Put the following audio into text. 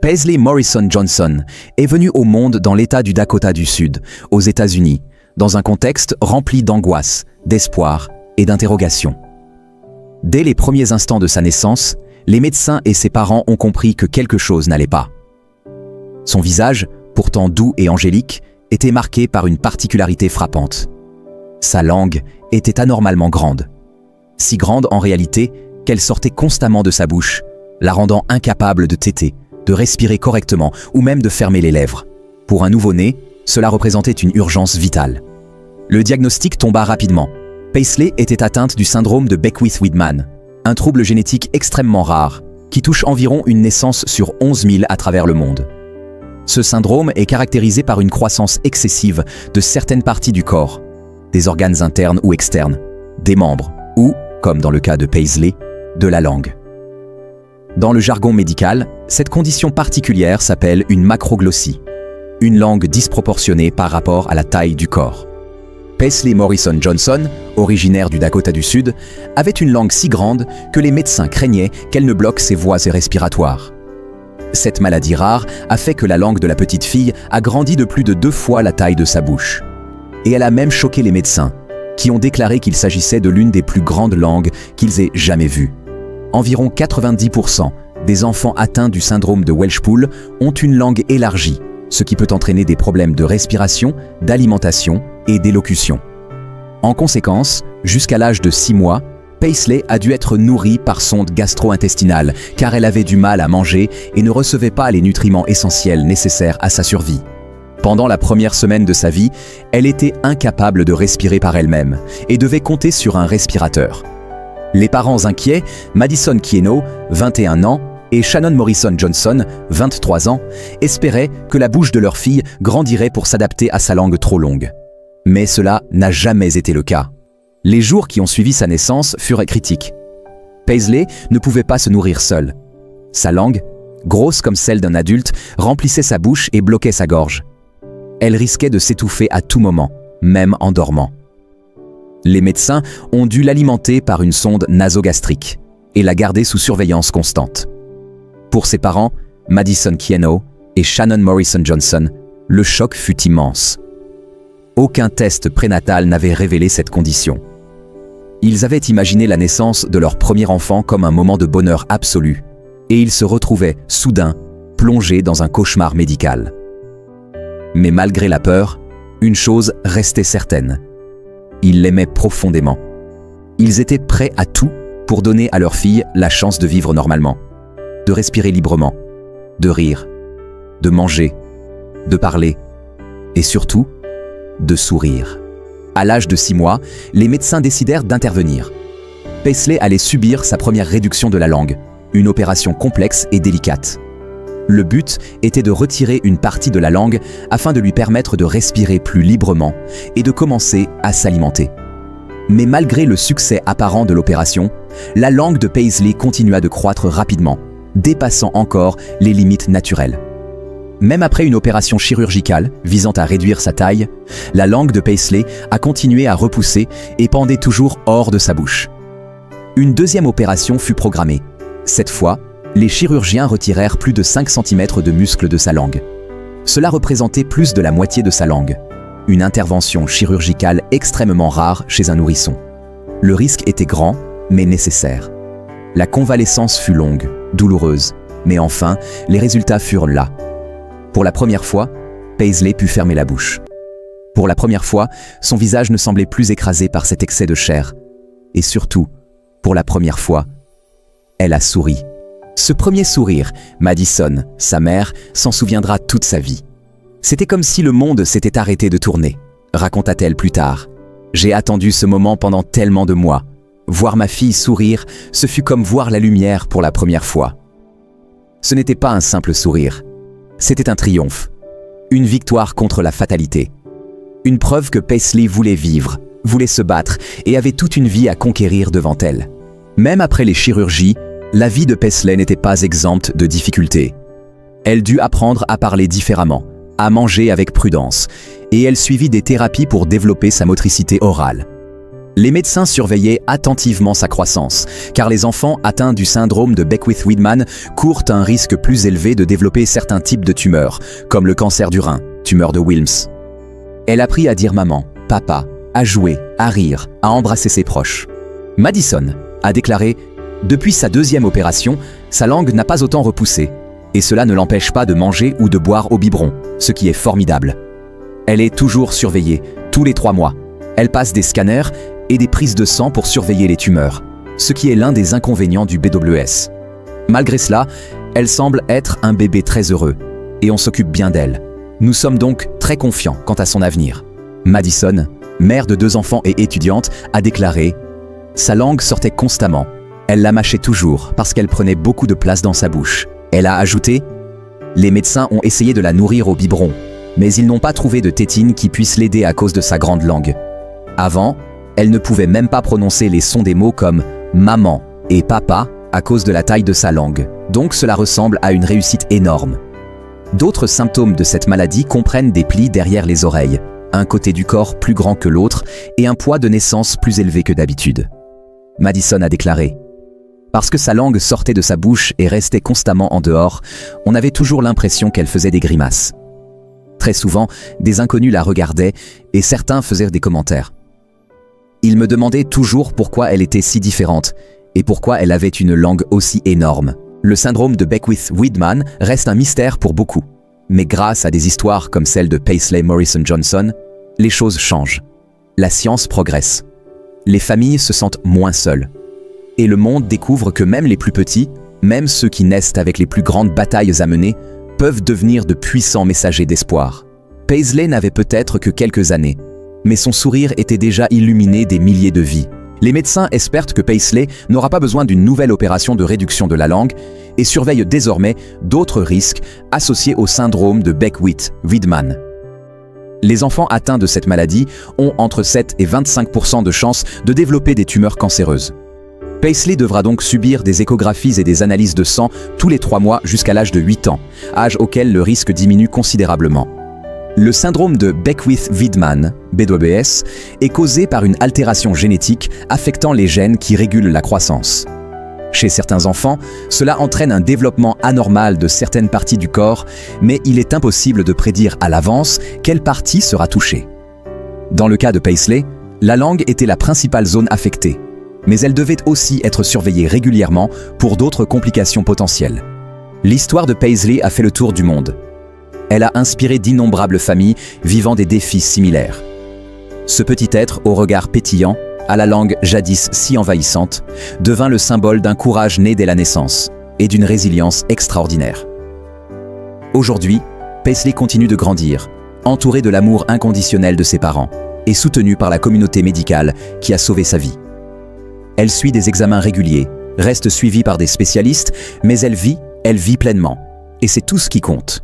Paisley Morrison Johnson est venue au monde dans l'État du Dakota du Sud, aux États-Unis, dans un contexte rempli d'angoisse, d'espoir et d'interrogation. Dès les premiers instants de sa naissance, les médecins et ses parents ont compris que quelque chose n'allait pas. Son visage, pourtant doux et angélique, était marqué par une particularité frappante. Sa langue était anormalement grande. Si grande en réalité qu'elle sortait constamment de sa bouche, la rendant incapable de téter, de respirer correctement ou même de fermer les lèvres. Pour un nouveau-né, cela représentait une urgence vitale. Le diagnostic tomba rapidement. Paisley était atteinte du syndrome de Beckwith-Wiedemann, un trouble génétique extrêmement rare qui touche environ une naissance sur 11 000 à travers le monde. Ce syndrome est caractérisé par une croissance excessive de certaines parties du corps, des organes internes ou externes, des membres ou, comme dans le cas de Paisley, de la langue. Dans le jargon médical, cette condition particulière s'appelle une macroglossie, une langue disproportionnée par rapport à la taille du corps. Paisley Morrison Johnson, originaire du Dakota du Sud, avait une langue si grande que les médecins craignaient qu'elle ne bloque ses voies respiratoires. Cette maladie rare a fait que la langue de la petite fille a grandi de plus de 2 fois la taille de sa bouche. Et elle a même choqué les médecins, qui ont déclaré qu'il s'agissait de l'une des plus grandes langues qu'ils aient jamais vues. Environ 90% des enfants atteints du syndrome de Welchpool ont une langue élargie, ce qui peut entraîner des problèmes de respiration, d'alimentation et d'élocution. En conséquence, jusqu'à l'âge de 6 mois, Paisley a dû être nourrie par sonde gastro-intestinale car elle avait du mal à manger et ne recevait pas les nutriments essentiels nécessaires à sa survie. Pendant la première semaine de sa vie, elle était incapable de respirer par elle-même et devait compter sur un respirateur. Les parents inquiets, Madison Kieno, 21 ans, et Shannon Morrison Johnson, 23 ans, espéraient que la bouche de leur fille grandirait pour s'adapter à sa langue trop longue. Mais cela n'a jamais été le cas. Les jours qui ont suivi sa naissance furent critiques. Paisley ne pouvait pas se nourrir seule. Sa langue, grosse comme celle d'un adulte, remplissait sa bouche et bloquait sa gorge. Elle risquait de s'étouffer à tout moment, même en dormant. Les médecins ont dû l'alimenter par une sonde nasogastrique et la garder sous surveillance constante. Pour ses parents, Madison Kieno et Shannon Morrison Johnson, le choc fut immense. Aucun test prénatal n'avait révélé cette condition. Ils avaient imaginé la naissance de leur premier enfant comme un moment de bonheur absolu, et ils se retrouvaient, soudain, plongés dans un cauchemar médical. Mais malgré la peur, une chose restait certaine. Ils l'aimaient profondément. Ils étaient prêts à tout pour donner à leur fille la chance de vivre normalement, de respirer librement, de rire, de manger, de parler, et surtout, de sourire. À l'âge de 6 mois, les médecins décidèrent d'intervenir. Paisley allait subir sa première réduction de la langue, une opération complexe et délicate. Le but était de retirer une partie de la langue afin de lui permettre de respirer plus librement et de commencer à s'alimenter. Mais malgré le succès apparent de l'opération, la langue de Paisley continua de croître rapidement, dépassant encore les limites naturelles. Même après une opération chirurgicale visant à réduire sa taille, la langue de Paisley a continué à repousser et pendait toujours hors de sa bouche. Une deuxième opération fut programmée. Cette fois, les chirurgiens retirèrent plus de 5 cm de muscles de sa langue. Cela représentait plus de la moitié de sa langue. Une intervention chirurgicale extrêmement rare chez un nourrisson. Le risque était grand, mais nécessaire. La convalescence fut longue, douloureuse, mais enfin, les résultats furent là. Pour la première fois, Paisley put fermer la bouche. Pour la première fois, son visage ne semblait plus écrasé par cet excès de chair. Et surtout, pour la première fois, elle a souri. Ce premier sourire, Madison, sa mère, s'en souviendra toute sa vie. C'était comme si le monde s'était arrêté de tourner, raconta-t-elle plus tard. J'ai attendu ce moment pendant tellement de mois. Voir ma fille sourire, ce fut comme voir la lumière pour la première fois. Ce n'était pas un simple sourire. C'était un triomphe, une victoire contre la fatalité. Une preuve que Paisley voulait vivre, voulait se battre et avait toute une vie à conquérir devant elle. Même après les chirurgies, la vie de Paisley n'était pas exempte de difficultés. Elle dut apprendre à parler différemment, à manger avec prudence, et elle suivit des thérapies pour développer sa motricité orale. Les médecins surveillaient attentivement sa croissance, car les enfants atteints du syndrome de Beckwith-Wiedemann courent un risque plus élevé de développer certains types de tumeurs, comme le cancer du rein, tumeur de Wilms. Elle apprit à dire maman, papa, à jouer, à rire, à embrasser ses proches. Madison a déclaré « Depuis sa 2e opération, sa langue n'a pas autant repoussé, et cela ne l'empêche pas de manger ou de boire au biberon, ce qui est formidable. Elle est toujours surveillée, tous les 3 mois. Elle passe des scanners et des prises de sang pour surveiller les tumeurs, ce qui est l'un des inconvénients du BWS. Malgré cela, elle semble être un bébé très heureux, et on s'occupe bien d'elle. Nous sommes donc très confiants quant à son avenir. » Madison, mère de 2 enfants et étudiante, a déclaré « Sa langue sortait constamment. Elle la mâchait toujours parce qu'elle prenait beaucoup de place dans sa bouche. » Elle a ajouté « Les médecins ont essayé de la nourrir au biberon, mais ils n'ont pas trouvé de tétine qui puisse l'aider à cause de sa grande langue. Avant, elle ne pouvait même pas prononcer les sons des mots comme « maman » et « papa » à cause de la taille de sa langue. Donc cela ressemble à une réussite énorme. D'autres symptômes de cette maladie comprennent des plis derrière les oreilles, un côté du corps plus grand que l'autre et un poids de naissance plus élevé que d'habitude. Madison a déclaré « Parce que sa langue sortait de sa bouche et restait constamment en dehors, on avait toujours l'impression qu'elle faisait des grimaces. Très souvent, des inconnus la regardaient et certains faisaient des commentaires. Ils me demandaient toujours pourquoi elle était si différente et pourquoi elle avait une langue aussi énorme. Le syndrome de Beckwith-Wiedemann reste un mystère pour beaucoup. Mais grâce à des histoires comme celle de Paisley Morrison Johnson, les choses changent. La science progresse. Les familles se sentent moins seules. Et le monde découvre que même les plus petits, même ceux qui naissent avec les plus grandes batailles à mener, peuvent devenir de puissants messagers d'espoir. Paisley n'avait peut-être que quelques années, mais son sourire était déjà illuminé des milliers de vies. Les médecins espèrent que Paisley n'aura pas besoin d'une nouvelle opération de réduction de la langue et surveillent désormais d'autres risques associés au syndrome de Beckwith-Wiedemann. Les enfants atteints de cette maladie ont entre 7 et 25% de chances de développer des tumeurs cancéreuses. Paisley devra donc subir des échographies et des analyses de sang tous les 3 mois jusqu'à l'âge de 8 ans, âge auquel le risque diminue considérablement. Le syndrome de Beckwith-Wiedemann, BWS, est causé par une altération génétique affectant les gènes qui régulent la croissance. Chez certains enfants, cela entraîne un développement anormal de certaines parties du corps, mais il est impossible de prédire à l'avance quelle partie sera touchée. Dans le cas de Paisley, la langue était la principale zone affectée, mais elle devait aussi être surveillée régulièrement pour d'autres complications potentielles. L'histoire de Paisley a fait le tour du monde. Elle a inspiré d'innombrables familles vivant des défis similaires. Ce petit être au regard pétillant, à la langue jadis si envahissante, devint le symbole d'un courage né dès la naissance et d'une résilience extraordinaire. Aujourd'hui, Paisley continue de grandir, entourée de l'amour inconditionnel de ses parents et soutenue par la communauté médicale qui a sauvé sa vie. Elle suit des examens réguliers, reste suivie par des spécialistes, mais elle vit pleinement. Et c'est tout ce qui compte.